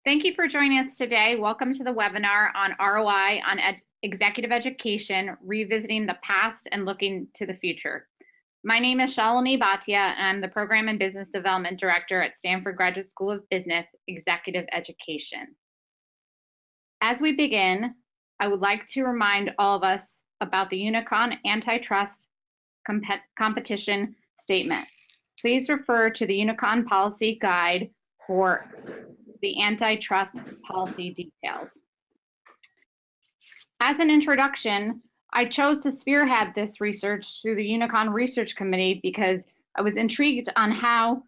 Thank you for joining us today. Welcome to the webinar on ROI on Executive Education, Revisiting the Past and Looking to the Future. My name is Shalini Bhatia, and I'm the Program and Business Development Director at Stanford Graduate School of Business, Executive Education. As we begin, I would like to remind all of us about the UNICON Antitrust Competition Statement. Please refer to the UNICON Policy Guide for the antitrust policy details. As an introduction, I chose to spearhead this research through the UNICON Research Committee because I was intrigued on how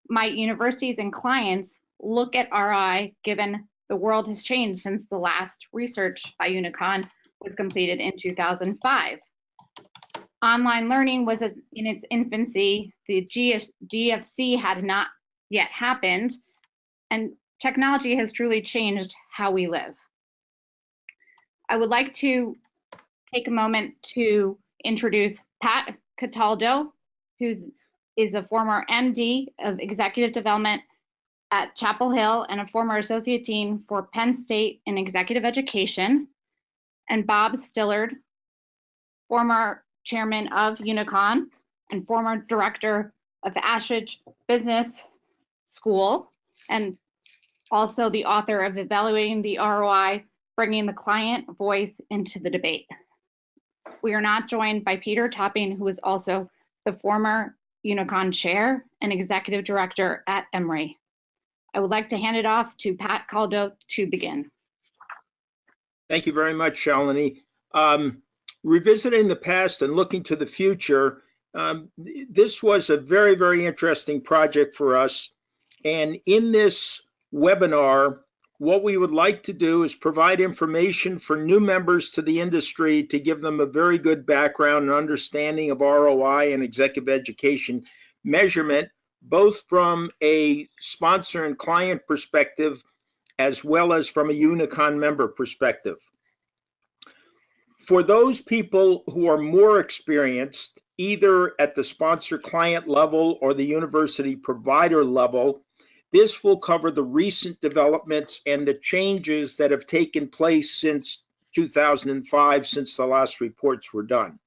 might universities and clients look at ROI given the world has changed since the last research by UNICON was completed in 2005. Online learning was in its infancy, the GFC had not yet happened, and technology has truly changed how we live. I would like to take a moment to introduce Pat Cataldo, who is a former MD of Executive Development at Chapel Hill and a former Associate Dean for Penn State in Executive Education, and Bob Stilliard, former Chairman of UNICON and former Director of the Ashridge Business School, and also the author of Evaluating the ROI, Bringing the Client Voice into the Debate. We are not joined by Peter Topping, who is also the former UNICON Chair and Executive Director at Emory. I would like to hand it off to Pat Cataldo to begin. Thank you very much, Shalini. Revisiting the past and looking to the future, this was a very, very interesting project for us. And in this webinar, what we would like to do is provide information for new members to the industry to give them a very good background and understanding of ROI and executive education measurement, both from a sponsor and client perspective, as well as from a UNICON member perspective. For those people who are more experienced, either at the sponsor client level or the university provider level, this will cover the recent developments and the changes that have taken place since 2005, since the last reports were done.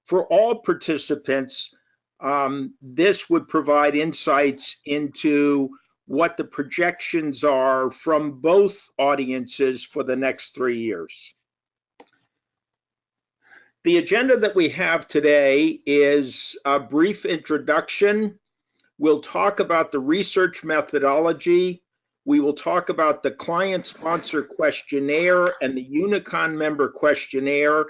For all participants, this would provide insights into what the projections are from both audiences for the next 3 years. The agenda that we have today is a brief introduction. We'll talk about the research methodology. We will talk about the client sponsor questionnaire and the UNICON member questionnaire,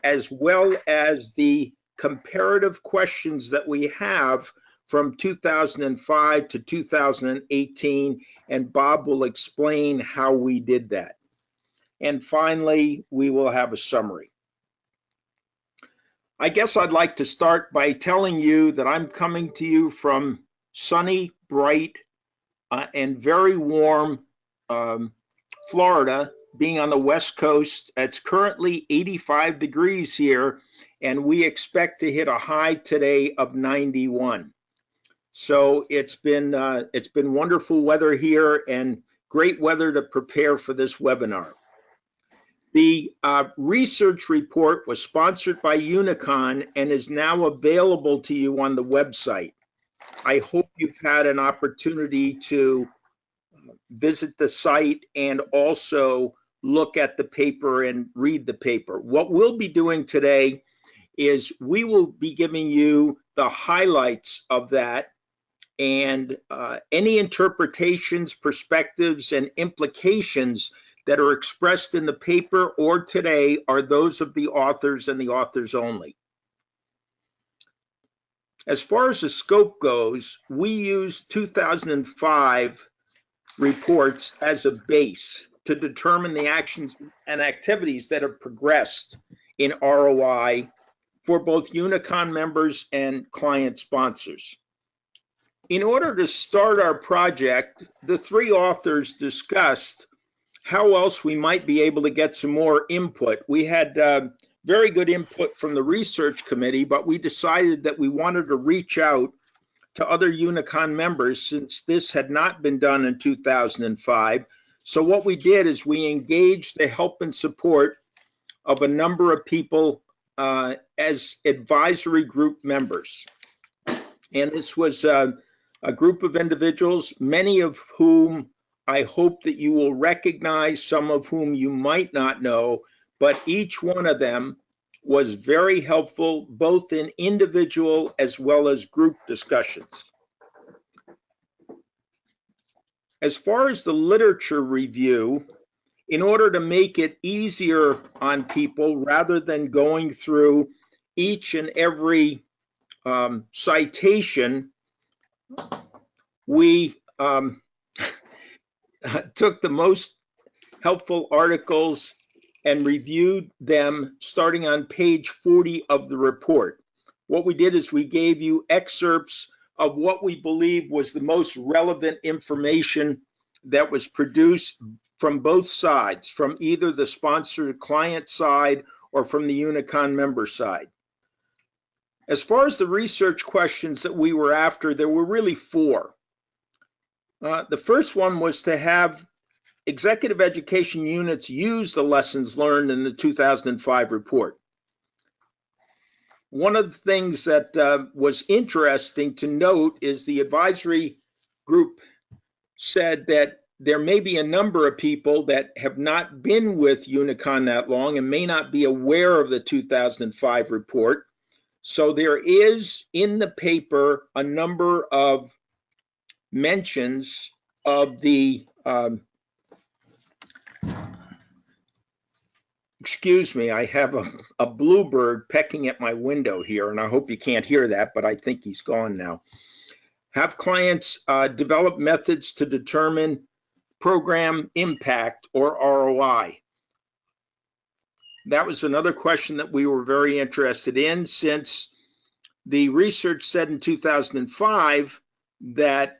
as well as the comparative questions that we have from 2005 to 2018, and Bob will explain how we did that. And finally, we will have a summary. I guess I'd like to start by telling you that I'm coming to you from sunny, bright, and very warm Florida, being on the West Coast. It's currently 85 degrees here, and we expect to hit a high today of 91. So it's been wonderful weather here and great weather to prepare for this webinar. The research report was sponsored by UNICON and is now available to you on the website. I hope you've had an opportunity to visit the site and also look at the paper and read the paper. What we'll be doing today is we will be giving you the highlights of that, and any interpretations, perspectives, and implications that are expressed in the paper or today are those of the authors and the authors only. As far as the scope goes, we use 2005 reports as a base to determine the actions and activities that have progressed in ROI for both UNICON members and client sponsors. In order to start our project, the three authors discussed how else we might be able to get some more input. We had very good input from the research committee, but we decided that we wanted to reach out to other UNICON members, since this had not been done in 2005. So what we did is we engaged the help and support of a number of people as advisory group members. And this was a group of individuals, many of whom I hope that you will recognize, some of whom you might not know, but each one of them was very helpful, both in individual as well as group discussions. As far as the literature review, in order to make it easier on people, rather than going through each and every citation, we took the most helpful articles and reviewed them starting on page 40 of the report. What we did is we gave you excerpts of what we believe was the most relevant information that was produced from both sides, from either the sponsor client side or from the UNICON member side. As far as the research questions that we were after, there were really four. The first one was to have executive education units use the lessons learned in the 2005 report. One of the things that was interesting to note is the advisory group said that there may be a number of people that have not been with UNICON that long and may not be aware of the 2005 report. So there is in the paper a number of mentions of the excuse me, I have a bluebird pecking at my window here, and I hope you can't hear that, but I think he's gone now. Have clients develop methods to determine program impact or ROI. That was another question that we were very interested in, since the research said in 2005 that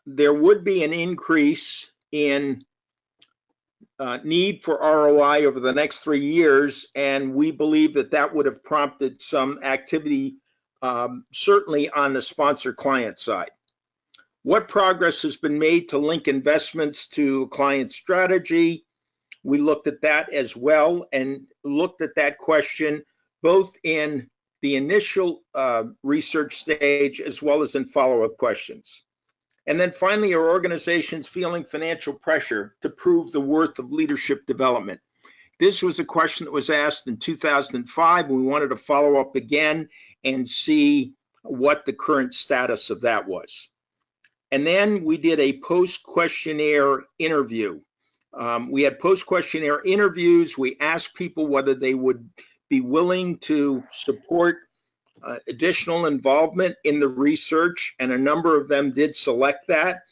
there would be an increase in need for ROI over the next 3 years, and we believe that that would have prompted some activity, certainly on the sponsor client side. What progress has been made to link investments to client strategy? We looked at that as well, and looked at that question both in the initial research stage as well as in follow-up questions. And then finally, are organizations feeling financial pressure to prove the worth of leadership development? This was a question that was asked in 2005. We wanted to follow up again and see what the current status of that was. And then we did a post-questionnaire interview. We had post-questionnaire interviews. We asked people whether they would be willing to support additional involvement in the research, and a number of them did select that.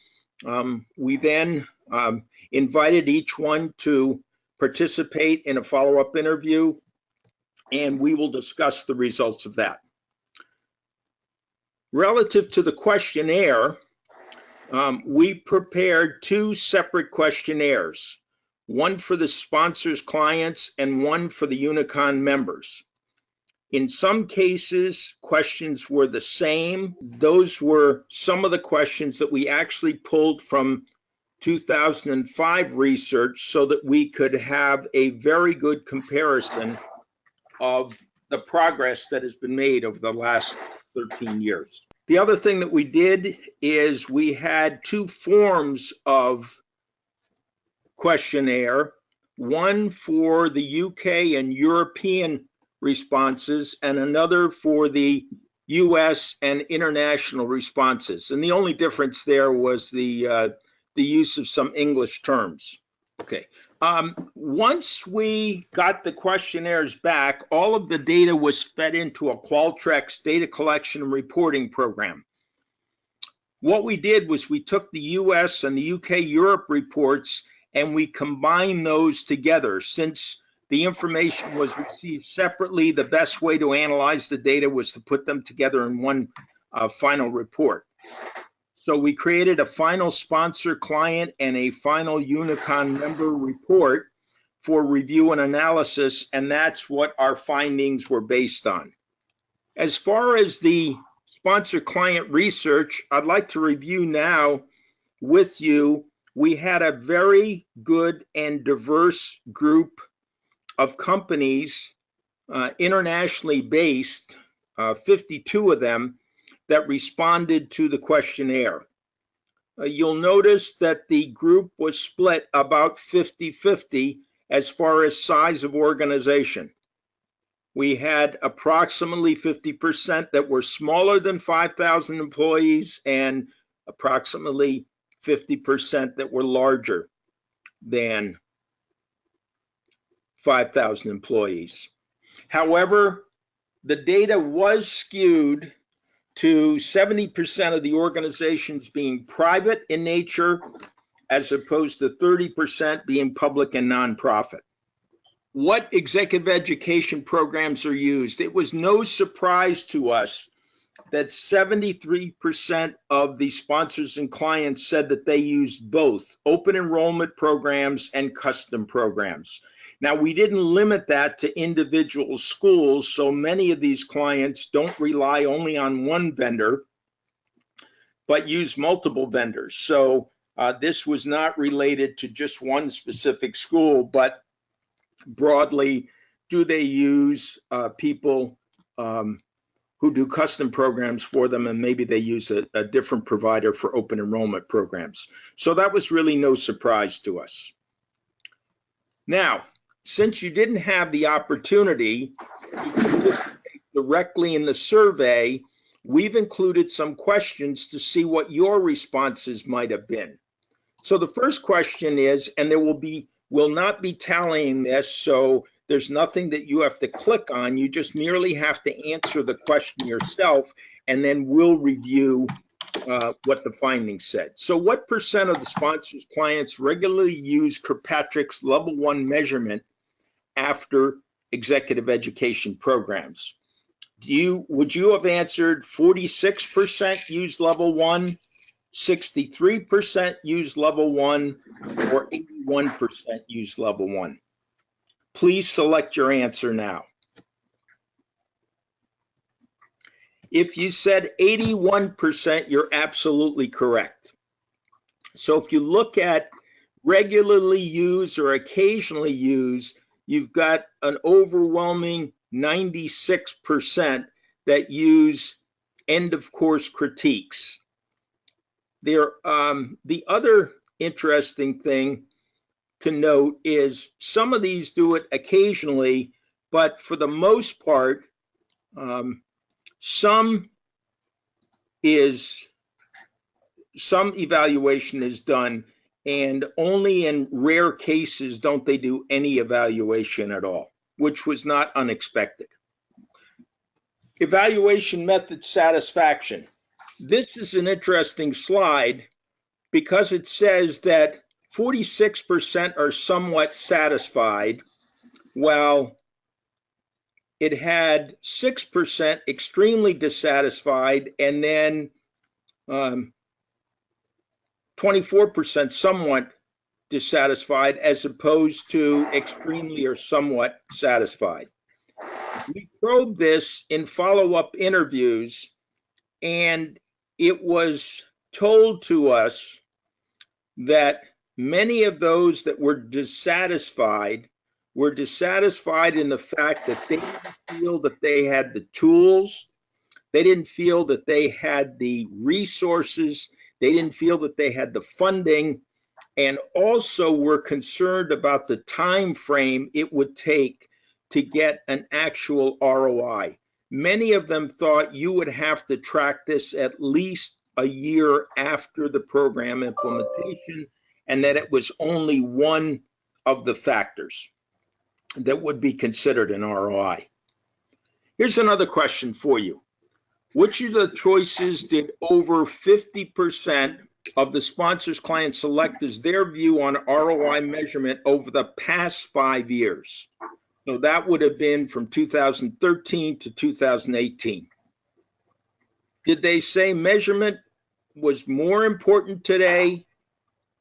We then invited each one to participate in a follow-up interview, and we will discuss the results of that. Relative to the questionnaire, we prepared 2 separate questionnaires, one for the sponsors' clients and one for the UNICON members. In some cases, questions were the same. Those were some of the questions that we actually pulled from 2005 research so that we could have a very good comparison of the progress that has been made over the last 13 years. The other thing that we did is we had 2 forms of questionnaire, one for the UK and European responses and another for the US and international responses. And the only difference there was the use of some English terms. Okay. Once we got the questionnaires back, all of the data was fed into a Qualtrics data collection and reporting program. What we did was we took the US and the UK Europe reports and we combined those together. Since the information was received separately, the best way to analyze the data was to put them together in one final report. So we created a final sponsor client and a final UNICON member report for review and analysis, and that's what our findings were based on. As far as the sponsor client research, I'd like to review now with you. We had a very good and diverse group of companies, internationally based, 52 of them, that responded to the questionnaire. You'll notice that the group was split about 50-50 as far as size of organization. We had approximately 50% that were smaller than 5,000 employees and approximately 50% that were larger than 5,000 employees. However, the data was skewed to 70% of the organizations being private in nature, as opposed to 30% being public and nonprofit. What executive education programs are used? It was no surprise to us that 73% of the sponsors and clients said that they used both open enrollment programs and custom programs. Now, we didn't limit that to individual schools, so many of these clients don't rely only on one vendor, but use multiple vendors. So this was not related to just one specific school, but broadly, do they use people who do custom programs for them, and maybe they use a different provider for open enrollment programs. So that was really no surprise to us. Now, since you didn't have the opportunity to participate directly in the survey, we've included some questions to see what your responses might have been. So the first question is, and there will not be tallying this, so there's nothing that you have to click on. You just merely have to answer the question yourself, and then we'll review what the findings said. So what percent of the sponsors' clients regularly use Kirkpatrick's level 1 measurement after executive education programs? Would you have answered 46% use level 1, 63% use level 1, or 81% use level 1? Please select your answer now. If you said 81%, you're absolutely correct. So if you look at regularly used or occasionally used, you've got an overwhelming 96% that use end of course critiques. The other interesting thing to note is some of these do it occasionally, but for the most part, some evaluation is done, and only in rare cases don't they do any evaluation at all, which was not unexpected. Evaluation method satisfaction. This is an interesting slide because it says that 46% are somewhat satisfied, while it had 6% extremely dissatisfied, and then 24% somewhat dissatisfied, as opposed to extremely or somewhat satisfied. We probed this in follow-up interviews, and it was told to us that many of those that were dissatisfied in the fact that they didn't feel that they had the tools, they didn't feel that they had the resources, they didn't feel that they had the funding, and also were concerned about the time frame it would take to get an actual ROI. Many of them thought you would have to track this at least a year after the program implementation, and that it was only one of the factors that would be considered an ROI. Here's another question for you. Which of the choices did over 50% of the sponsors' clients select as their view on ROI measurement over the past 5 years? So that would have been from 2013 to 2018. Did they say measurement was more important today?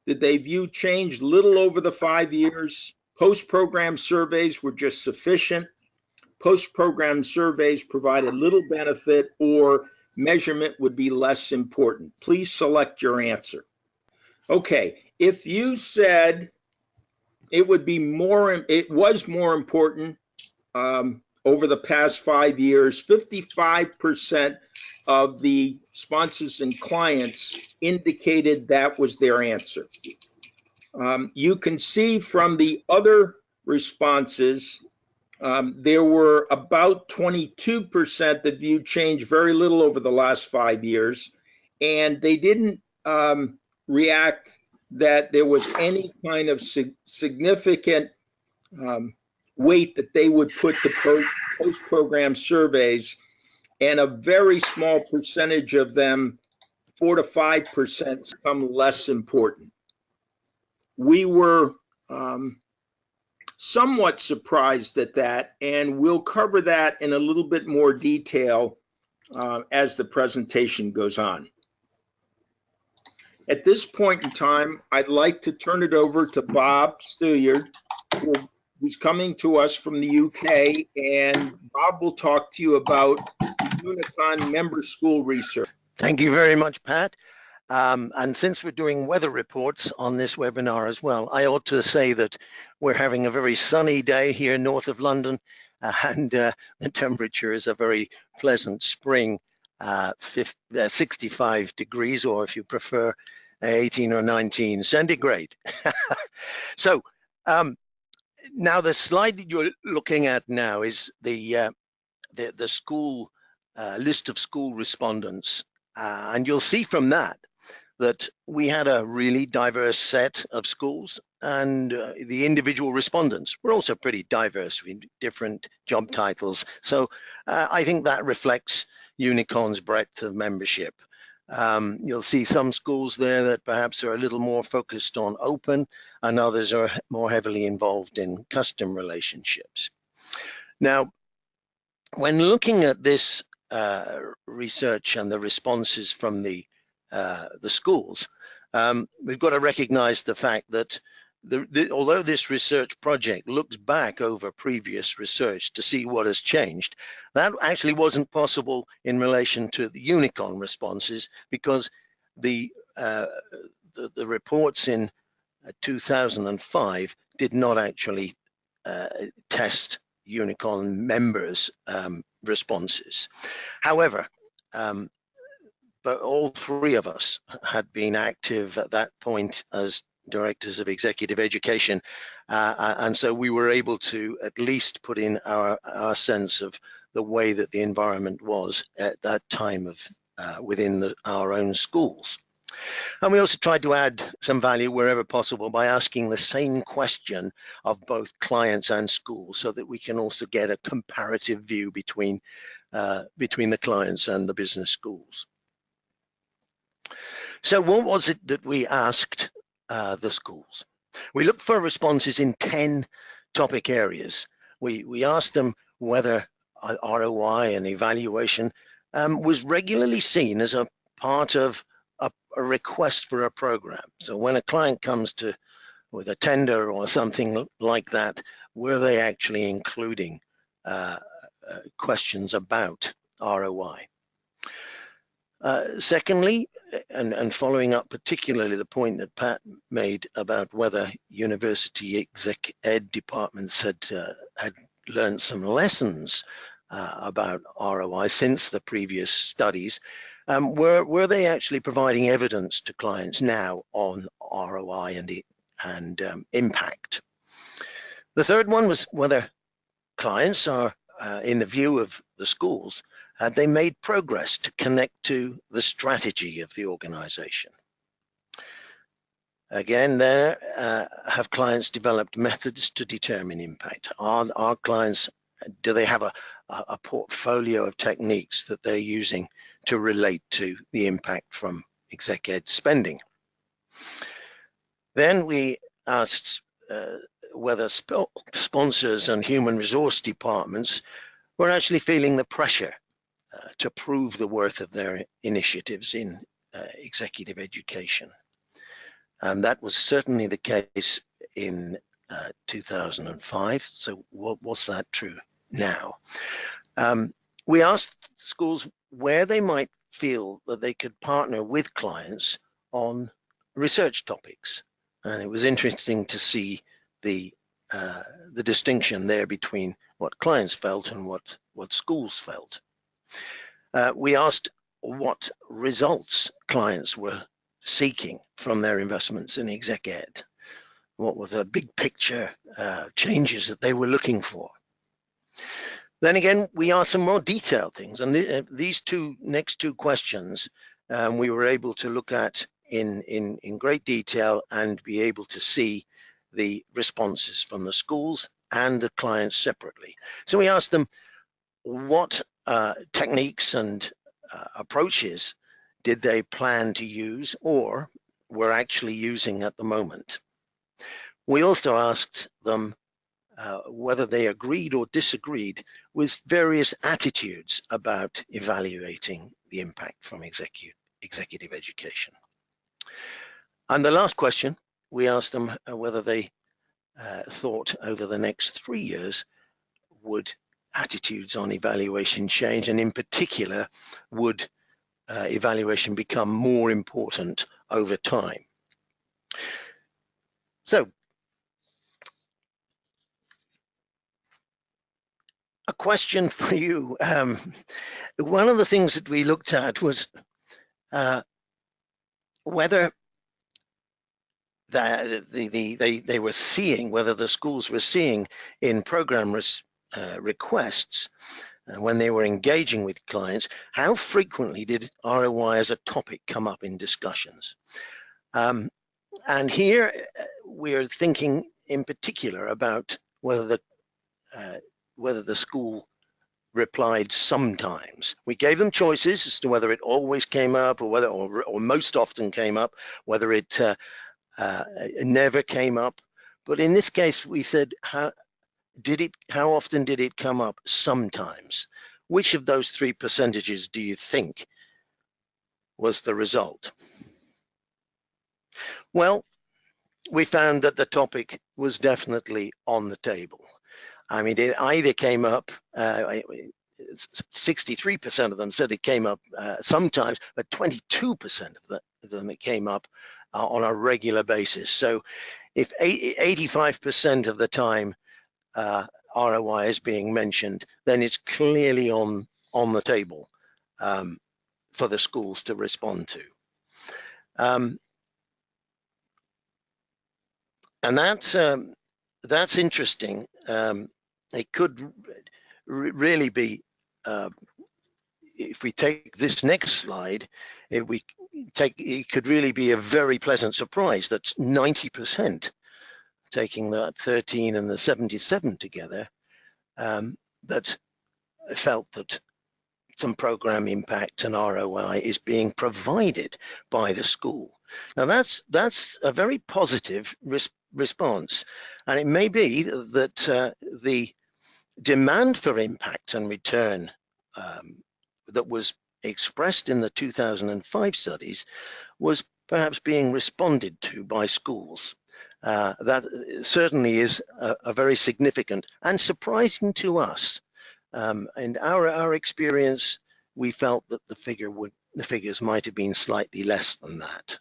Did they view change little over the 5 years? Post-program surveys were just sufficient. Post-program surveys provided little benefit, or measurement would be less important. Please select your answer. Okay, if you said it was more important over the past 5 years, 55% of the sponsors and clients indicated that was their answer. You can see from the other responses, there were about 22% that viewed change very little over the last 5 years, and they didn't react that there was any kind of significant weight that they would put to post-program surveys, and a very small percentage of them, 4 to 5%, become less important. We were somewhat surprised at that, and we'll cover that in a little bit more detail as the presentation goes on. At this point in time, I'd like to turn it over to Bob Stilliard, who's coming to us from the UK, and Bob will talk to you about UNICON member school research. Thank you very much, Pat. And since we're doing weather reports on this webinar as well, I ought to say that we're having a very sunny day here north of London, and the temperature is a very pleasant spring, 65 degrees, or if you prefer, 18 or 19 centigrade. So now the slide that you're looking at now is the school list of school respondents, and you'll see from that we had a really diverse set of schools, and the individual respondents were also pretty diverse with different job titles. So I think that reflects UNICON's breadth of membership. You'll see some schools there that perhaps are a little more focused on open, and others are more heavily involved in custom relationships. Now, when looking at this research and the responses from the schools, we've got to recognize the fact that although this research project looks back over previous research to see what has changed, that actually wasn't possible in relation to the UNICON responses, because the reports in 2005 did not actually test UNICON members' responses. However, but all three of us had been active at that point as directors of executive education, and so we were able to at least put in our sense of the way that the environment was at that time of within our own schools. And we also tried to add some value wherever possible by asking the same question of both clients and schools, so that we can also get a comparative view between the clients and the business schools. So what was it that we asked the schools? We looked for responses in 10 topic areas. We asked them whether ROI and evaluation was regularly seen as a part of a request for a program. So when a client comes with a tender or something like that, were they actually including questions about ROI? Secondly, and following up particularly the point that Pat made about whether university exec ed departments had learned some lessons about ROI since the previous studies, were they actually providing evidence to clients now on ROI and impact? The third one was whether clients are, in the view of the schools, had they made progress to connect to the strategy of the organization? Again, there have clients developed methods to determine impact? Are clients, do they have a portfolio of techniques that they're using to relate to the impact from exec ed spending? Then we asked whether sponsors and human resource departments were actually feeling the pressure to prove the worth of their initiatives in executive education. And that was certainly the case in 2005. So was that true now? We asked schools where they might feel that they could partner with clients on research topics. And it was interesting to see the distinction there between what clients felt and what schools felt. We asked what results clients were seeking from their investments in exec ed. What were the big picture changes that they were looking for? Then again, we asked some more detailed things, and these next two questions we were able to look at in great detail and be able to see the responses from the schools and the clients separately. So we asked them what techniques and approaches did they plan to use or were actually using at the moment. We also asked them whether they agreed or disagreed with various attitudes about evaluating the impact from executive education. And the last question, we asked them whether they thought over the next 3 years would attitudes on evaluation change, and in particular, would evaluation become more important over time. So, a question for you. One of the things that we looked at was whether they were seeing, whether the schools were seeing in program requests, when they were engaging with clients, how frequently did ROI as a topic come up in discussions? And here we're thinking in particular about whether the school replied sometimes. We gave them choices as to whether it always came up or whether, or most often came up, whether it never came up. But in this case, we said, how often did it come up? Sometimes. Which of those 3 percentages do you think was the result? Well, we found that the topic was definitely on the table. I mean, it either came up, 63% of them said it came up sometimes, but 22% of them it came up on a regular basis. So if 85% of the time ROI is being mentioned, then it's clearly on the table for the schools to respond to. And that's interesting. It could really be, if we take this next slide, it could really be a very pleasant surprise that 90%, taking the 13 and the 77 together, that felt that some program impact and ROI is being provided by the school. Now that's a very positive response, and it may be that the demand for impact and return that was expressed in the 2005 studies was perhaps being responded to by schools. That certainly is a very significant and surprising to us. In our experience, we felt that the figures might have been slightly less than that.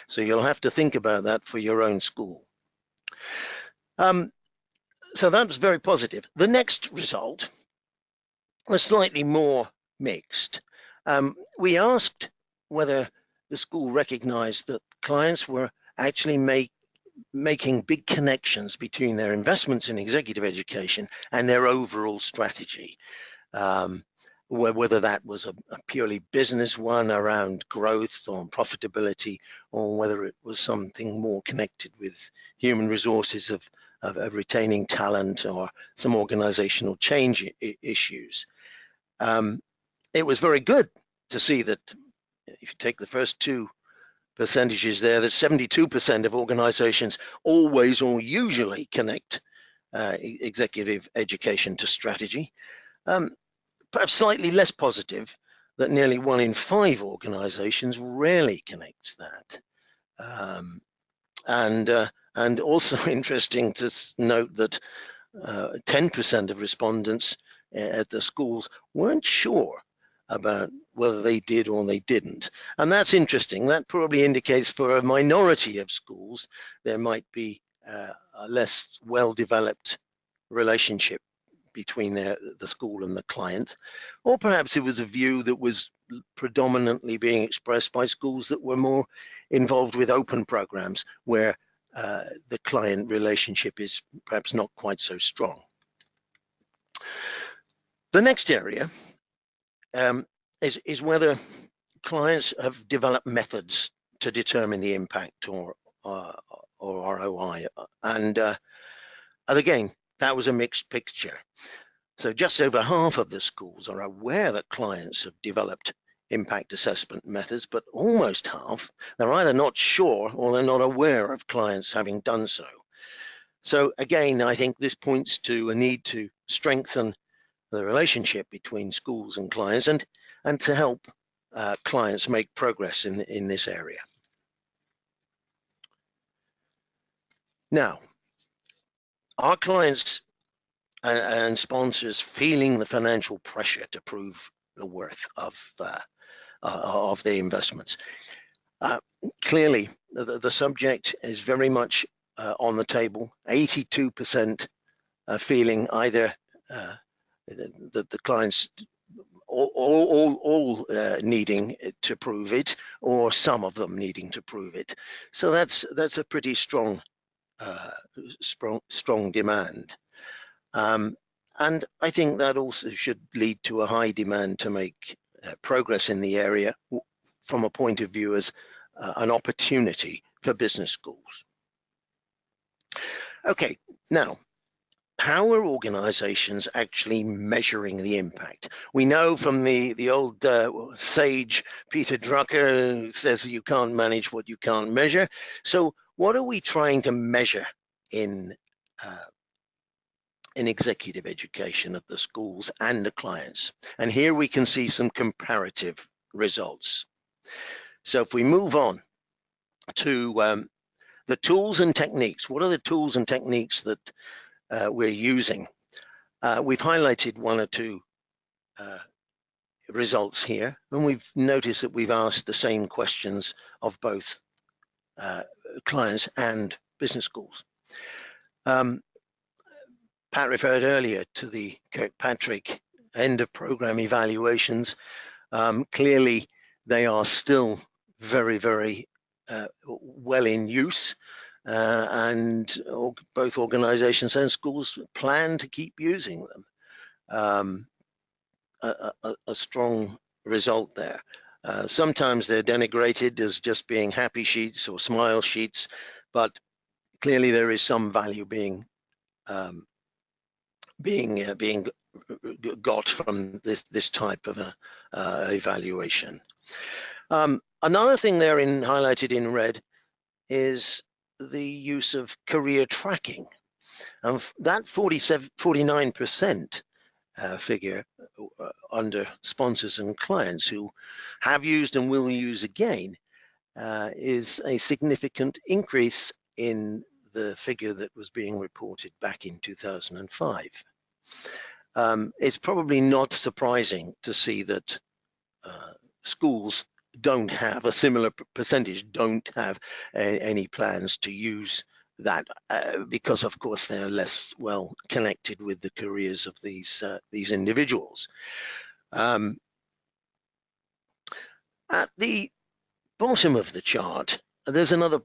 So you'll have to think about that for your own school. So that was very positive. The next result was slightly more mixed. We asked whether the school recognized that clients were actually making big connections between their investments in executive education and their overall strategy. Whether that was a purely business one around growth or profitability, or whether it was something more connected with human resources of retaining talent or some organizational change issues. It was very good to see that if you take the first 2 percentages there, that 72% of organizations always or usually connect executive education to strategy. Perhaps slightly less positive that nearly 1 in 5 organizations rarely connects that. And also interesting to note that 10% of respondents at the schools weren't sure about whether they did or they didn't. And that's interesting. That probably indicates for a minority of schools, there might be a less well-developed relationship between the school and the client. Or perhaps it was a view that was predominantly being expressed by schools that were more involved with open programs, where the client relationship is perhaps not quite so strong. The next area is whether clients have developed methods to determine the impact or ROI. And again, that was a mixed picture. So just over half of the schools are aware that clients have developed impact assessment methods, but almost half, they're either not sure or they're not aware of clients having done so. So again, I think this points to a need to strengthen the relationship between schools and clients, and to help clients make progress in this area. Now, are clients and sponsors feeling the financial pressure to prove the worth of their investments? Clearly, the subject is very much on the table. 82% feeling either that the clients all needing to prove it, or some of them needing to prove it. So that's a pretty strong demand. And I think that also should lead to a high demand to make progress in the area from a point of view as an opportunity for business schools. Okay, now, how are organizations actually measuring the impact? We know from the old sage Peter Drucker, who says you can't manage what you can't measure. So what are we trying to measure in executive education at the schools and the clients? And here we can see some comparative results. So if we move on to the tools and techniques, what are the tools and techniques that we're using? We've highlighted one or two results here, and we've noticed that we've asked the same questions of both clients and business schools. Pat referred earlier to the Kirkpatrick end of program evaluations. Clearly, they are still very, very well in use, and both organizations and schools plan to keep using them. A strong result there. Sometimes they're denigrated as just being happy sheets or smile sheets, but clearly there is some value being got from this type of evaluation. Another thing there highlighted in red is the use of career tracking. That 49% figure under sponsors and clients who have used and will use again is a significant increase in the figure that was being reported back in 2005. It's probably not surprising to see that schools don't have a similar percentage, don't have any plans to use that because, of course, they're less well connected with the careers of these individuals. At the bottom of the chart, there's another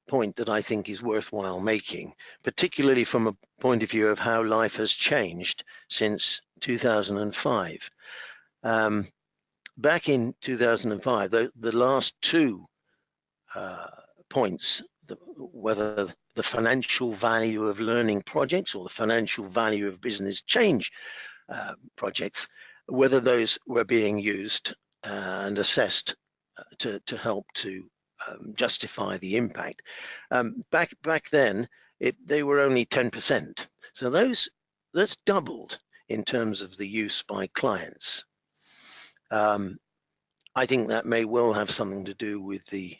point that I think is worthwhile making, particularly from a point of view of how life has changed since 2005. Back in 2005, the last two points, whether the financial value of learning projects or the financial value of business change projects, whether those were being used and assessed to help to justify the impact. Back then, they were only 10%. So that's doubled in terms of the use by clients. I think that may well have something to do with the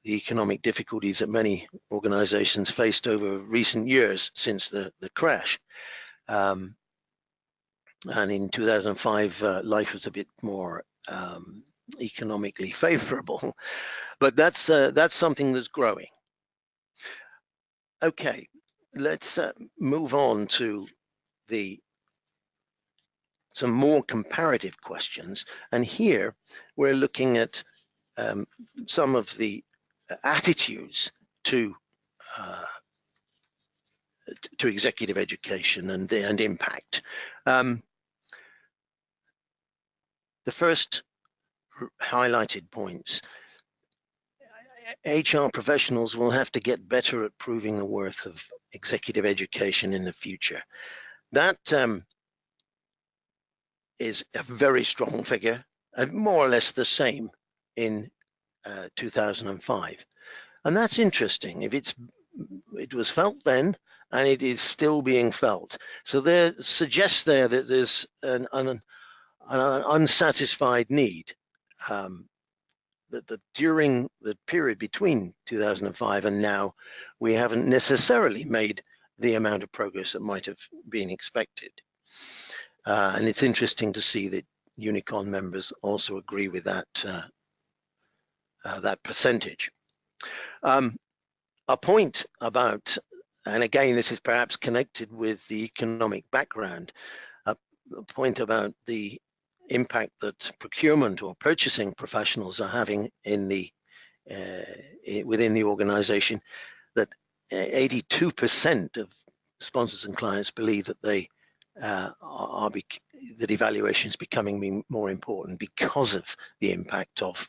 economic difficulties that many organizations faced over recent years since the crash. And in 2005, life was a bit more economically favorable, but that's something that's growing. Okay, let's move on to some more comparative questions. And here we're looking at some of the attitudes to executive education and impact. The first highlighted points: HR professionals will have to get better at proving the worth of executive education in the future. That is a very strong figure, more or less the same in 2005. And that's interesting. If it was felt then, and it is still being felt. So there suggests there that there's an unsatisfied need. That during the period between 2005 and now, we haven't necessarily made the amount of progress that might have been expected. And it's interesting to see that UNICON members also agree with that percentage. A point about, and again, this is perhaps connected with the economic background, a point about the impact that procurement or purchasing professionals are having in within the organization, that 82% of sponsors and clients believe that that evaluation is becoming more important because of the impact of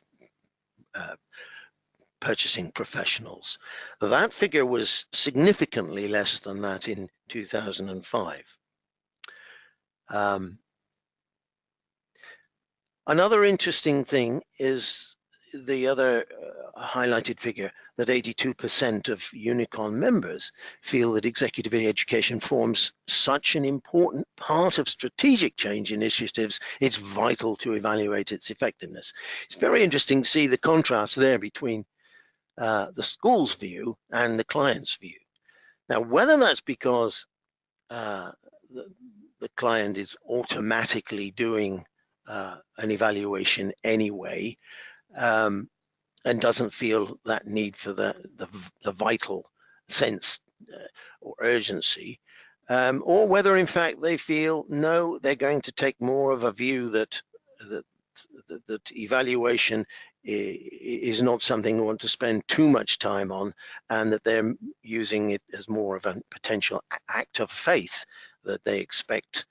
purchasing professionals. That figure was significantly less than that in 2005. Another interesting thing is the other highlighted figure, that 82% of UNICON members feel that executive education forms such an important part of strategic change initiatives, it's vital to evaluate its effectiveness. It's very interesting to see the contrast there between the school's view and the client's view. Now, whether that's because the client is automatically doing an evaluation anyway, and doesn't feel that need for the vital sense or urgency, or whether in fact they feel no, they're going to take more of a view that evaluation is not something they want to spend too much time on, and that they're using it as more of a potential act of faith that they expect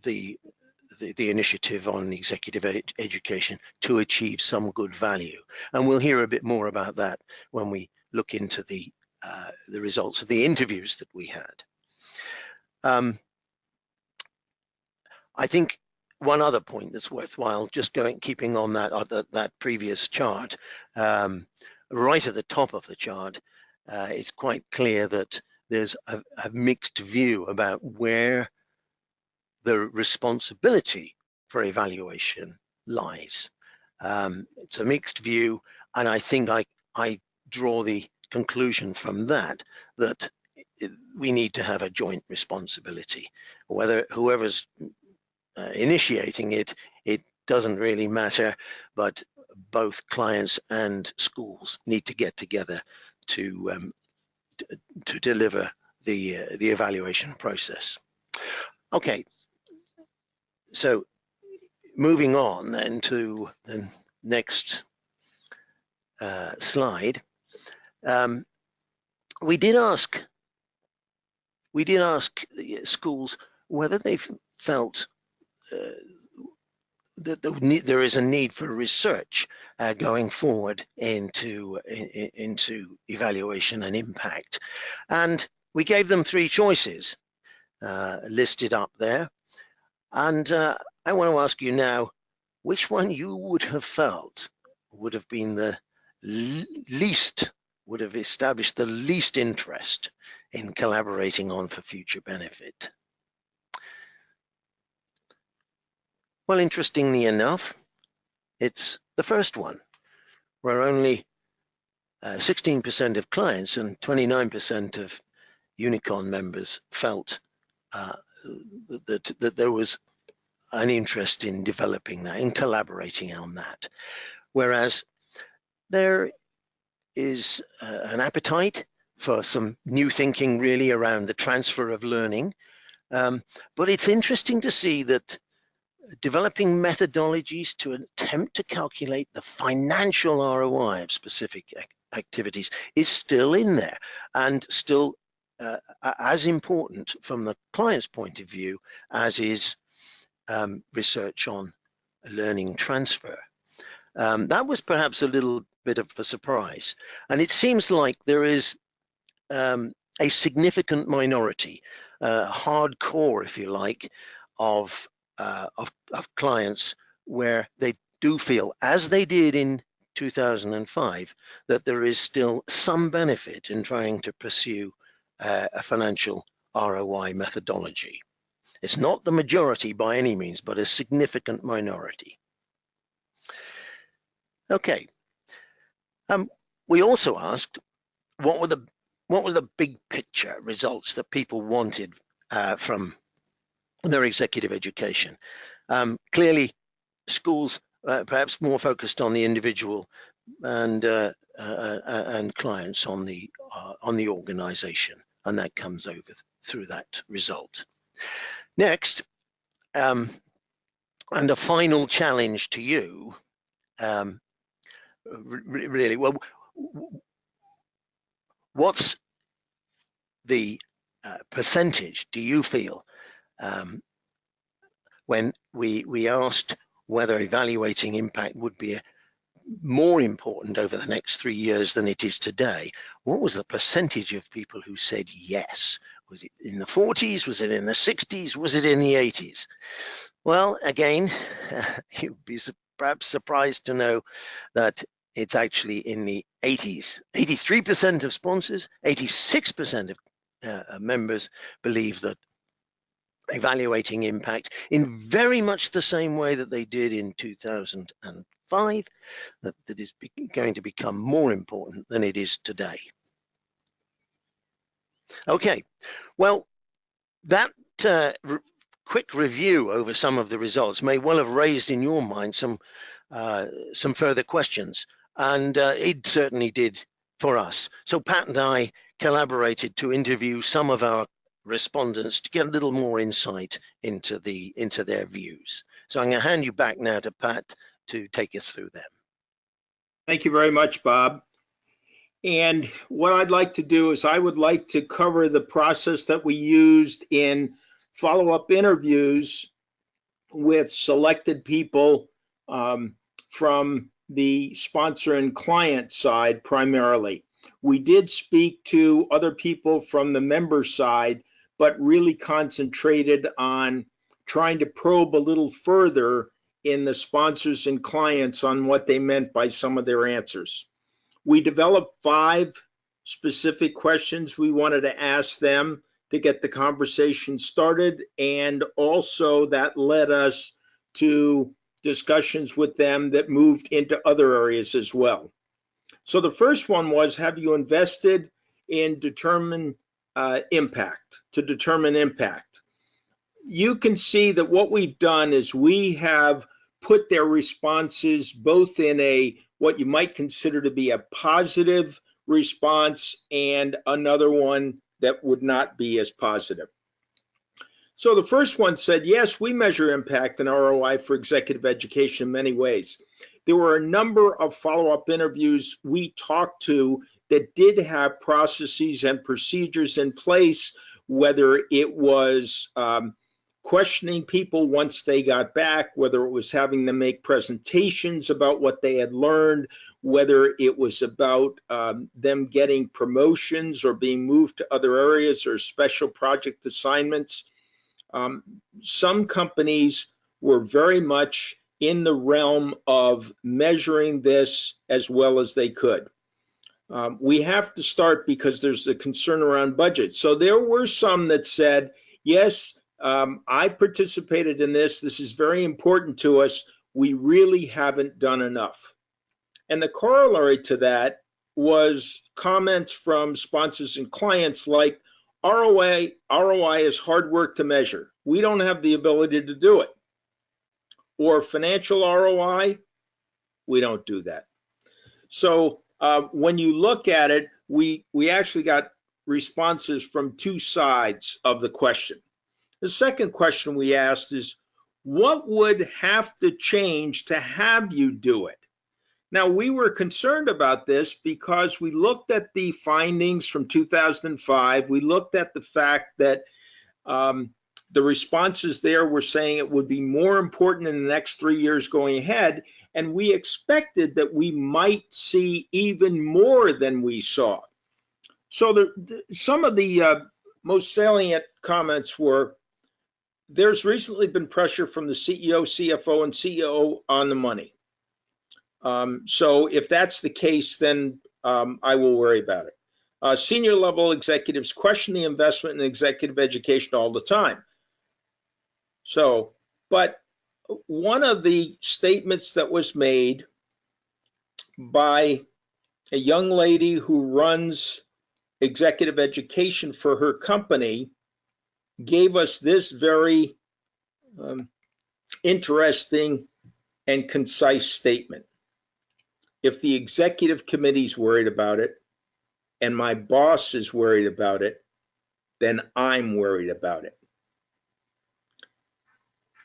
the initiative on executive education to achieve some good value. And we'll hear a bit more about that when we look into the results of the interviews that we had. I think one other point that's worthwhile, just keeping on that previous chart, right at the top of the chart, it's quite clear that there's a mixed view about where the responsibility for evaluation lies. It's a mixed view, and I think I draw the conclusion from that we need to have a joint responsibility. Whether whoever's initiating it doesn't really matter, but both clients and schools need to get together to deliver the evaluation process. Okay. So moving on then to the next slide, we did ask schools whether they felt that there is a need for research going forward into evaluation and impact, and we gave them 3 choices listed up there. And I want to ask you now, which one you would have felt would have been the least, would have established the least interest in collaborating on for future benefit? Well, interestingly enough, it's the first one, where only 16% of clients and 29% of UNICON members felt that there was an interest in developing that, in collaborating on that. Whereas there is an appetite for some new thinking really around the transfer of learning. But it's interesting to see that developing methodologies to attempt to calculate the financial ROI of specific activities is still in there, and still as important from the client's point of view as is research on learning transfer. That was perhaps a little bit of a surprise, and it seems like there is a significant minority, hardcore, if you like, of clients where they do feel, as they did in 2005, that there is still some benefit in trying to pursue a financial ROI methodology. It's not the majority by any means, but a significant minority. Okay. We also asked what were the big picture results that people wanted from their executive education. Clearly, schools perhaps more focused on the individual and clients on the organization, and that comes over through that result. Next, and a final challenge to you, really, well, what's the percentage do you feel when we asked whether evaluating impact would be more important over the next 3 years than it is today? What was the percentage of people who said yes? Was it in the 40s? Was it in the 60s? Was it in the 80s? Well, again, you'd be perhaps surprised to know that it's actually in the 80s. 83% of sponsors, 86% of members believe that evaluating impact in very much the same way that they did in 2005, that is going to become more important than it is today. Okay, well, that quick review over some of the results may well have raised in your mind some further questions, and it certainly did for us. So Pat and I collaborated to interview some of our respondents to get a little more insight into their views. So I'm going to hand you back now to Pat to take us through them. Thank you very much, Bob. And what I'd like to do is I would like to cover the process that we used in follow-up interviews with selected people from the sponsor and client side primarily. We did speak to other people from the member side, but really concentrated on trying to probe a little further in the sponsors and clients on what they meant by some of their answers. We developed 5 specific questions we wanted to ask them to get the conversation started, and also that led us to discussions with them that moved into other areas as well. So the first one was, have you invested in determine impact? You can see that what we've done is we have put their responses both in what you might consider to be a positive response and another one that would not be as positive. So the first one said, yes, we measure impact and ROI for executive education in many ways. There were a number of follow-up interviews we talked to that did have processes and procedures in place, whether it was questioning people once they got back, whether it was having them make presentations about what they had learned, whether it was about them getting promotions or being moved to other areas or special project assignments. Some companies were very much in the realm of measuring this as well as they could. We have to start because there's a concern around budget. So there were some that said, yes, I participated in this. This is very important to us. We really haven't done enough. And the corollary to that was comments from sponsors and clients like, ROI is hard work to measure. We don't have the ability to do it. Or financial ROI, we don't do that. So when you look at it, we actually got responses from two sides of the question. The second question we asked is, what would have to change to have you do it? Now, we were concerned about this because we looked at the findings from 2005. We looked at the fact that the responses there were saying it would be more important in the next 3 years going ahead, and we expected that we might see even more than we saw. So some of the most salient comments were, there's recently been pressure from the CEO, CFO, and CEO on the money. So if that's the case, then I will worry about it. Senior level executives question the investment in executive education all the time. So, but one of the statements that was made by a young lady who runs executive education for her company gave us this very interesting and concise statement. If the executive committee's worried about it and my boss is worried about it, then I'm worried about it.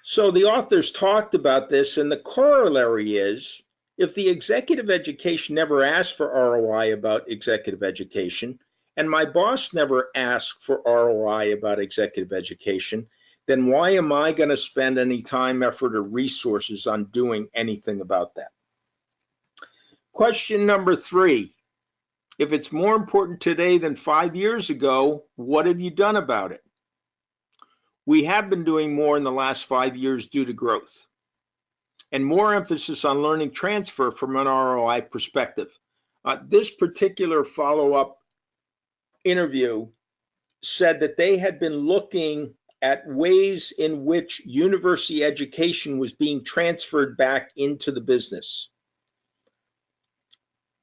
So the authors talked about this, and the corollary is, if the executive education never asked for ROI about executive education, and my boss never asked for ROI about executive education, then why am I going to spend any time, effort, or resources on doing anything about that? Question number 3, if it's more important today than 5 years ago, what have you done about it? We have been doing more in the last 5 years due to growth and more emphasis on learning transfer from an ROI perspective. This particular follow-up interview said that they had been looking at ways in which university education was being transferred back into the business.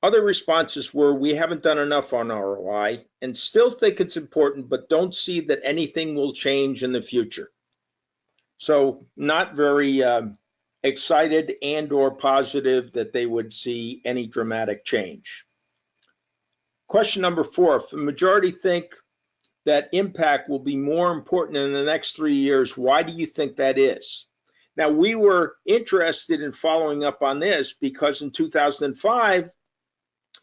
Other responses were, we haven't done enough on ROI and still think it's important, but don't see that anything will change in the future. So not very excited and or positive that they would see any dramatic change. Question number 4, if the majority think that impact will be more important in the next 3 years, why do you think that is? Now, we were interested in following up on this because in 2005,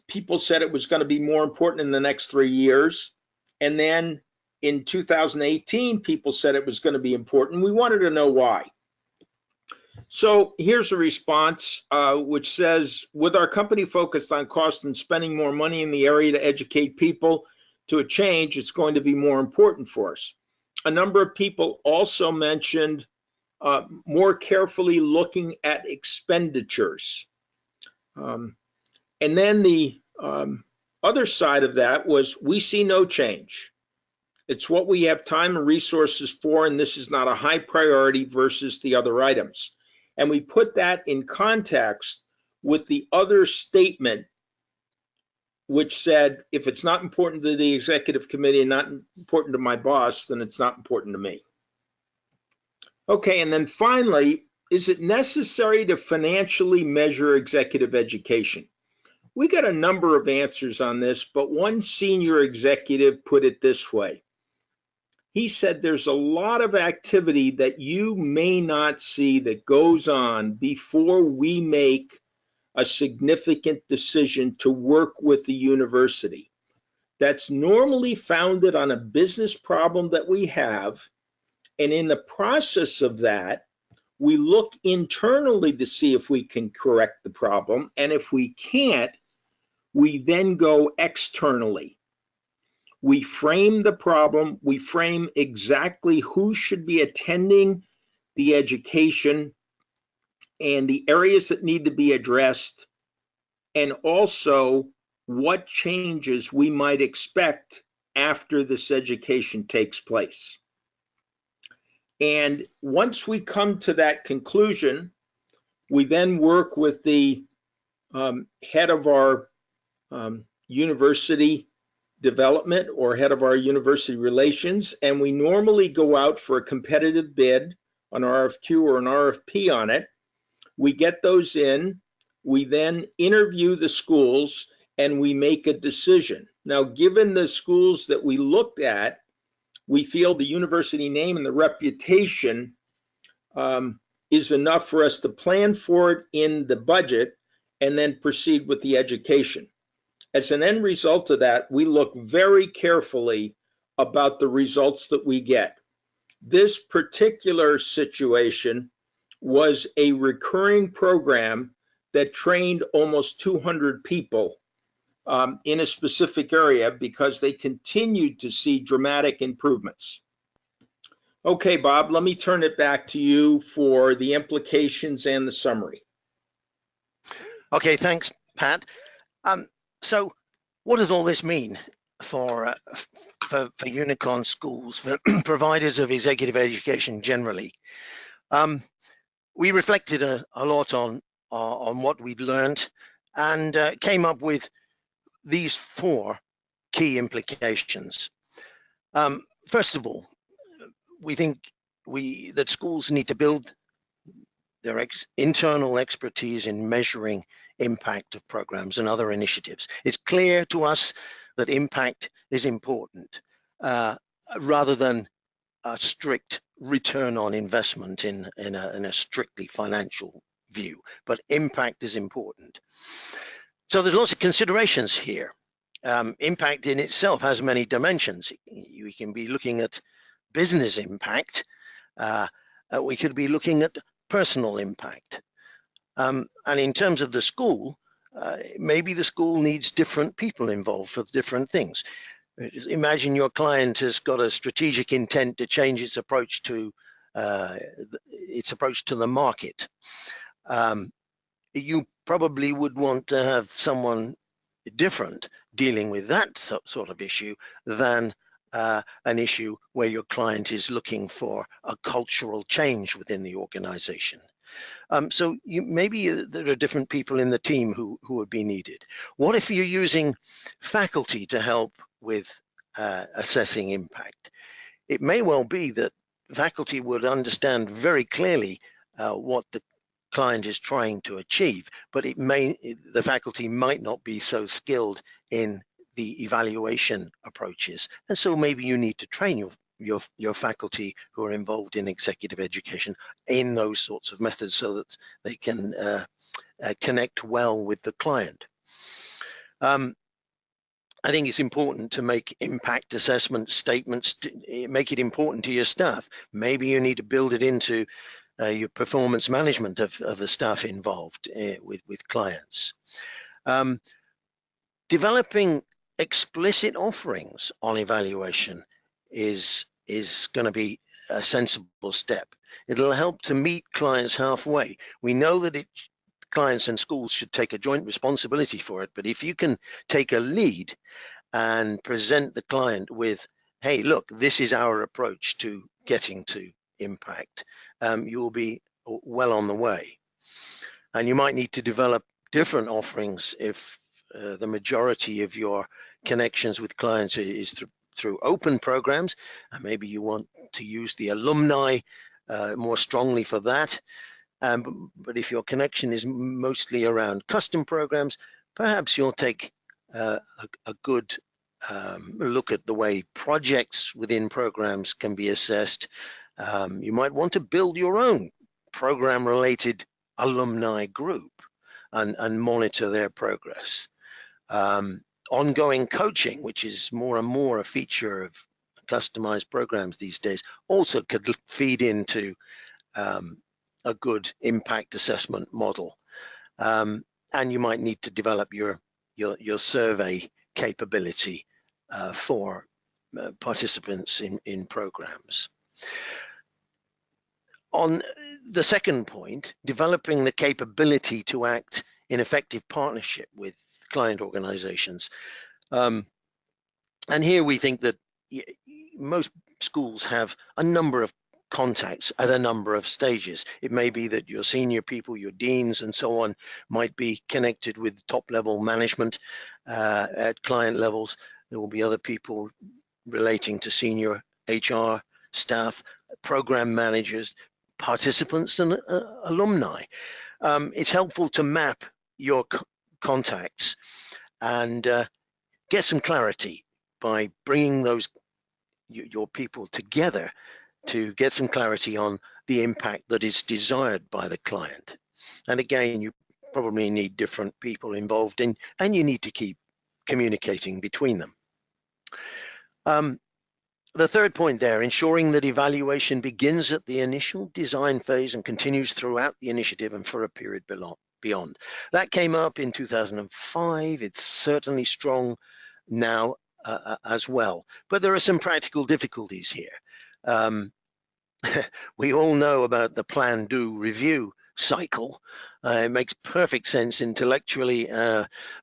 people said it was going to be more important in the next 3 years. And then in 2018, people said it was going to be important. We wanted to know why. So here's a response which says, with our company focused on cost and spending more money in the area to educate people to a change, it's going to be more important for us. A number of people also mentioned more carefully looking at expenditures. And then the other side of that was, we see no change. It's what we have time and resources for, and this is not a high priority versus the other items. And we put that in context with the other statement, which said, if it's not important to the executive committee and not important to my boss, then it's not important to me. Okay, and then finally, is it necessary to financially measure executive education? We got a number of answers on this, but one senior executive put it this way. He said there's a lot of activity that you may not see that goes on before we make a significant decision to work with the university. That's normally founded on a business problem that we have, and in the process of that, we look internally to see if we can correct the problem, and if we can't, we then go externally. We frame the problem, we frame exactly who should be attending the education and the areas that need to be addressed, and also what changes we might expect after this education takes place. And once we come to that conclusion, we then work with the head of our university development or head of our university relations, and we normally go out for a competitive bid, an RFQ or an RFP on it. We get those in, we then interview the schools, and we make a decision. Now, given the schools that we looked at, we feel the university name and the reputation is enough for us to plan for it in the budget and then proceed with the education. As an end result of that, we look very carefully about the results that we get. This particular situation was a recurring program that trained almost 200 people in a specific area because they continued to see dramatic improvements. Okay, Bob, let me turn it back to you for the implications and the summary. Okay, thanks, Pat. So what does all this mean for UNICON schools, for providers of executive education generally? We reflected a lot on what we'd learned and came up with these 4 key implications. First of all, we think that schools need to build their internal expertise in measuring impact of programs and other initiatives. It's clear to us that impact is important rather than a strict return on investment in a strictly financial view, but impact is important. So there's lots of considerations here. Impact in itself has many dimensions. We can be looking at business impact. We could be looking at personal impact. And in terms of the school, maybe the school needs different people involved for different things. Imagine your client has got a strategic intent to change its approach to the market. You probably would want to have someone different dealing with that sort of issue than an issue where your client is looking for a cultural change within the organization. So maybe there are different people in the team who would be needed. What if you're using faculty to help with assessing impact? It may well be that faculty would understand very clearly what the client is trying to achieve, but the faculty might not be so skilled in the evaluation approaches, and so maybe you need to train your faculty who are involved in executive education in those sorts of methods so that they can connect well with the client. I think it's important to make impact assessment statements, make it important to your staff. Maybe you need to build it into your performance management of the staff involved with clients. Developing explicit offerings on evaluation is going to be a sensible step. It'll help to meet clients halfway. We know that clients and schools should take a joint responsibility for it, but if you can take a lead and present the client with, hey, look, this is our approach to getting to impact, you'll be well on the way. And you might need to develop different offerings if the majority of your connections with clients is through open programs, and maybe you want to use the alumni more strongly for that. But if your connection is mostly around custom programs, perhaps you'll take a good look at the way projects within programs can be assessed. You might want to build your own program-related alumni group and monitor their progress. Ongoing coaching, which is more and more a feature of customized programs these days, also could feed into a good impact assessment model. And you might need to develop your survey capability for participants in programs. On the second point, developing the capability to act in effective partnership with client organizations. And here we think that most schools have a number of contacts at a number of stages. It may be that your senior people, your deans and so on, might be connected with top level management at client levels. There will be other people relating to senior HR staff, program managers, participants, and alumni. It's helpful to map your contacts and get some clarity by bringing those your people together to get some clarity on the impact that is desired by the client. And again, you probably need different people involved in, and you need to keep communicating between them. The third point there, ensuring that evaluation begins at the initial design phase and continues throughout the initiative and for a period beyond. That came up in 2005. It's certainly strong now as well. But there are some practical difficulties here. We all know about the plan, do, review cycle. It makes perfect sense intellectually,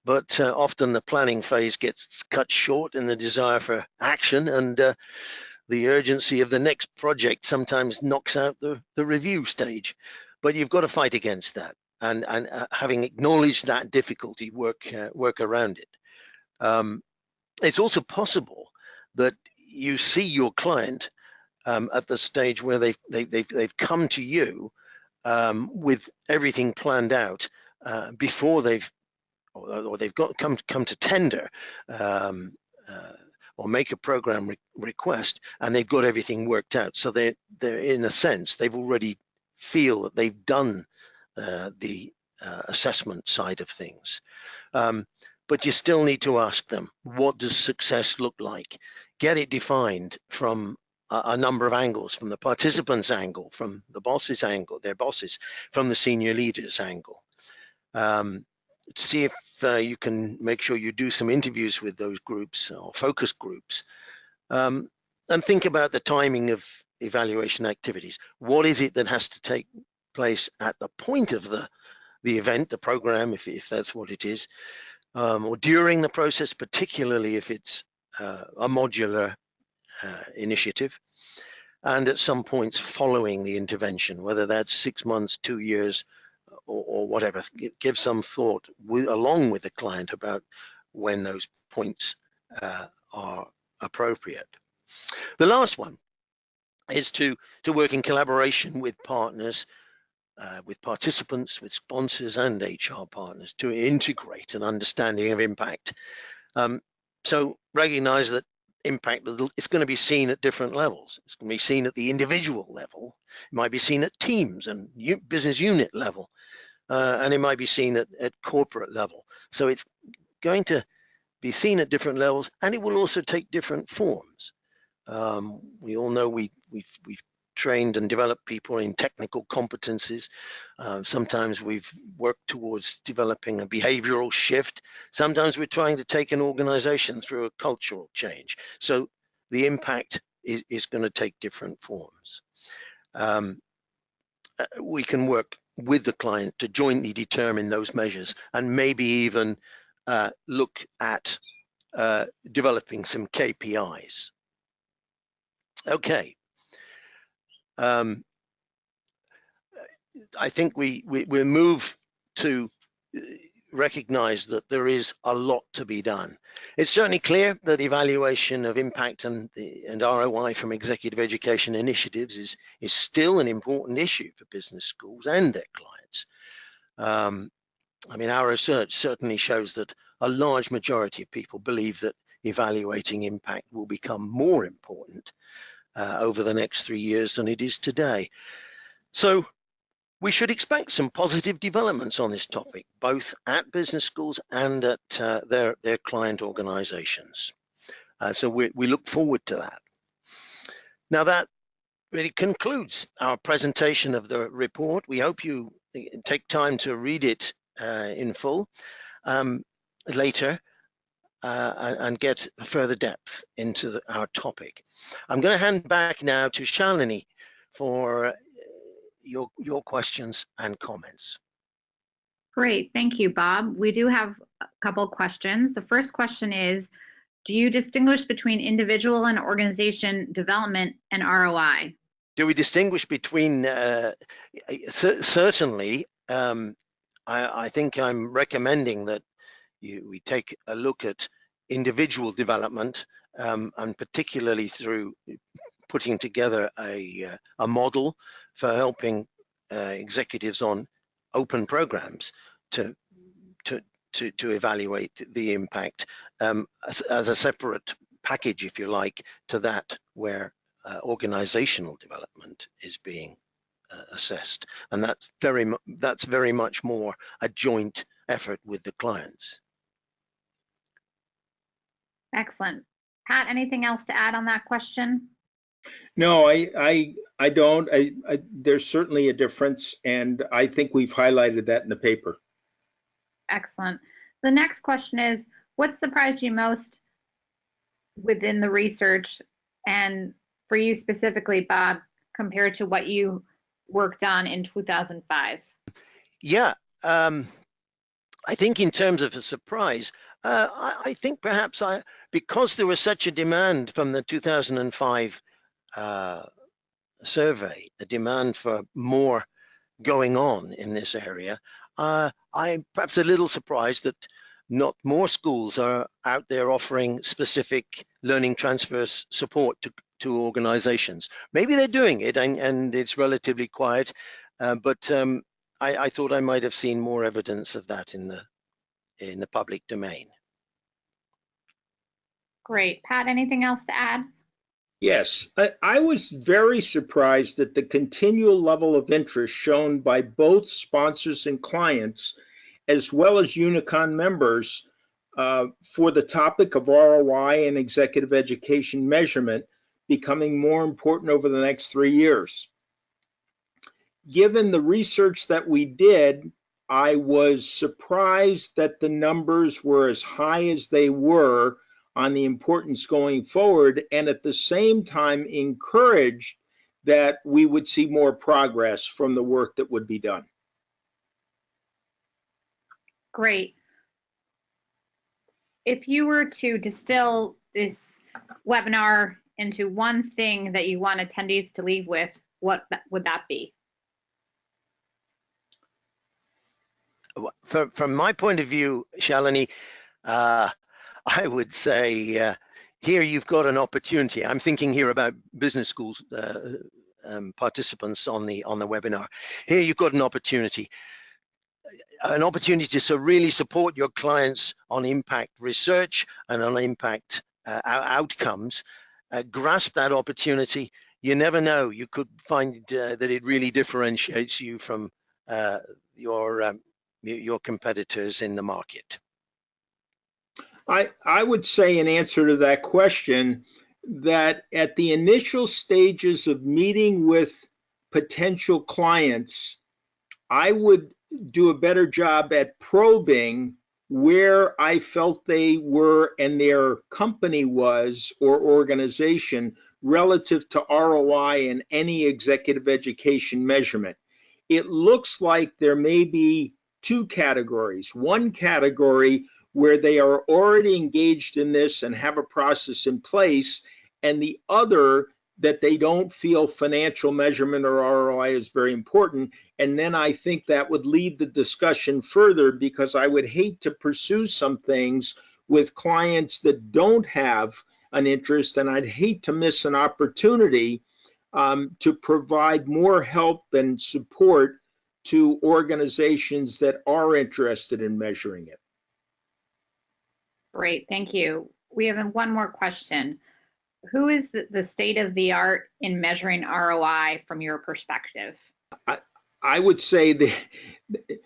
but often the planning phase gets cut short in the desire for action, and the urgency of the next project sometimes knocks out the review stage. But you've got to fight against that, and having acknowledged that difficulty, work around it. It's also possible that you see your client at the stage where they've come to you with everything planned out before they've come to tender or make a program request, and they've got everything worked out. So they're in a sense, they've already feel that they've done the assessment side of things. But you still need to ask them, what does success look like? Get it defined from a number of angles, from the participants' angle, from the boss's angle, their bosses, from the senior leaders' angle. See if you can make sure you do some interviews with those groups or focus groups, and think about the timing of evaluation activities. What is it that has to take place at the point of the event, the program, if that's what it is, or during the process, particularly if it's a modular initiative, and at some points following the intervention, whether that's 6 months, 2 years, or whatever. Give some thought along with the client about when those points are appropriate. The last one is to work in collaboration with partners, with participants, with sponsors and HR partners to integrate an understanding of impact. So recognize that impact is going to be seen at different levels. It's going to be seen at the individual level. It might be seen at teams and business unit level, and it might be seen at corporate level. So it's going to be seen at different levels, and it will also take different forms. We all know we've trained and developed people in technical competencies. Sometimes we've worked towards developing a behavioral shift. Sometimes we're trying to take an organization through a cultural change. So the impact is going to take different forms. We can work with the client to jointly determine those measures, and maybe even look at developing some KPIs. Okay. I think we move to recognize that there is a lot to be done. It's certainly clear that evaluation of impact and ROI from executive education initiatives is still an important issue for business schools and their clients. I mean, our research certainly shows that a large majority of people believe that evaluating impact will become more important over the next 3 years than it is today. So we should expect some positive developments on this topic, both at business schools and at their client organizations. So we look forward to that. Now that really concludes our presentation of the report. We hope you take time to read it in full later and get further depth into our topic. I'm going to hand back now to Shalini for your questions and comments. Great, thank you, Bob. We do have a couple questions. The first question is, do you distinguish between individual and organization development and ROI? Do we distinguish between, certainly, I think I'm recommending that we take a look at individual development, and particularly through putting together a model for helping executives on open programs to evaluate the impact as a separate package, if you like, to that where organizational development is being assessed, and that's very much more a joint effort with the clients. Excellent. Pat, anything else to add on that question? No, I don't. There's certainly a difference, and I think we've highlighted that in the paper. Excellent. The next question is, what surprised you most within the research, and for you specifically, Bob, compared to what you worked on in 2005? Yeah, I think in terms of a surprise, I think perhaps because there was such a demand from the 2005 survey, a demand for more going on in this area, I'm perhaps a little surprised that not more schools are out there offering specific learning transfer support to organizations. Maybe they're doing it and it's relatively quiet, but I thought I might have seen more evidence of that in the public domain. Great. Pat, anything else to add? Yes, I was very surprised at the continual level of interest shown by both sponsors and clients, as well as UNICON members, for the topic of ROI and executive education measurement becoming more important over the next 3 years. Given the research that we did, I was surprised that the numbers were as high as they were on the importance going forward, and at the same time encouraged that we would see more progress from the work that would be done. Great. If you were to distill this webinar into one thing that you want attendees to leave with, what would that be? From my point of view, Shalini, I would say here you've got an opportunity. I'm thinking here about business schools participants on the webinar. Here you've got an opportunity to really support your clients on impact research and on impact outcomes. Grasp that opportunity. You never know. You could find that it really differentiates you from your competitors in the market. I would say in answer to that question that at the initial stages of meeting with potential clients, I would do a better job at probing where I felt they were and their company was or organization relative to ROI in any executive education measurement. It looks like there may be two categories. One category where they are already engaged in this and have a process in place, and the other that they don't feel financial measurement or ROI is very important. And then I think that would lead the discussion further, because I would hate to pursue some things with clients that don't have an interest, and I'd hate to miss an opportunity to provide more help and support to organizations that are interested in measuring it. Great, thank you. We have one more question. Who is the state of the art in measuring ROI from your perspective? I would say that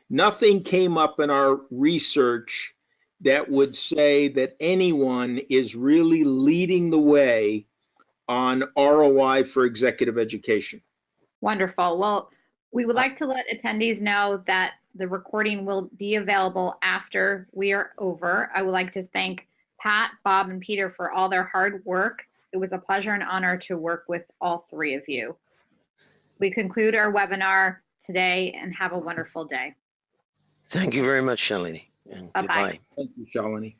nothing came up in our research that would say that anyone is really leading the way on ROI for executive education. Wonderful. Well, we would like to let attendees know that the recording will be available after we are over. I would like to thank Pat, Bob, and Peter for all their hard work. It was a pleasure and honor to work with all three of you. We conclude our webinar today, and have a wonderful day. Thank you very much, Shalini. And Bye-bye. goodbye. Thank you, Shalini.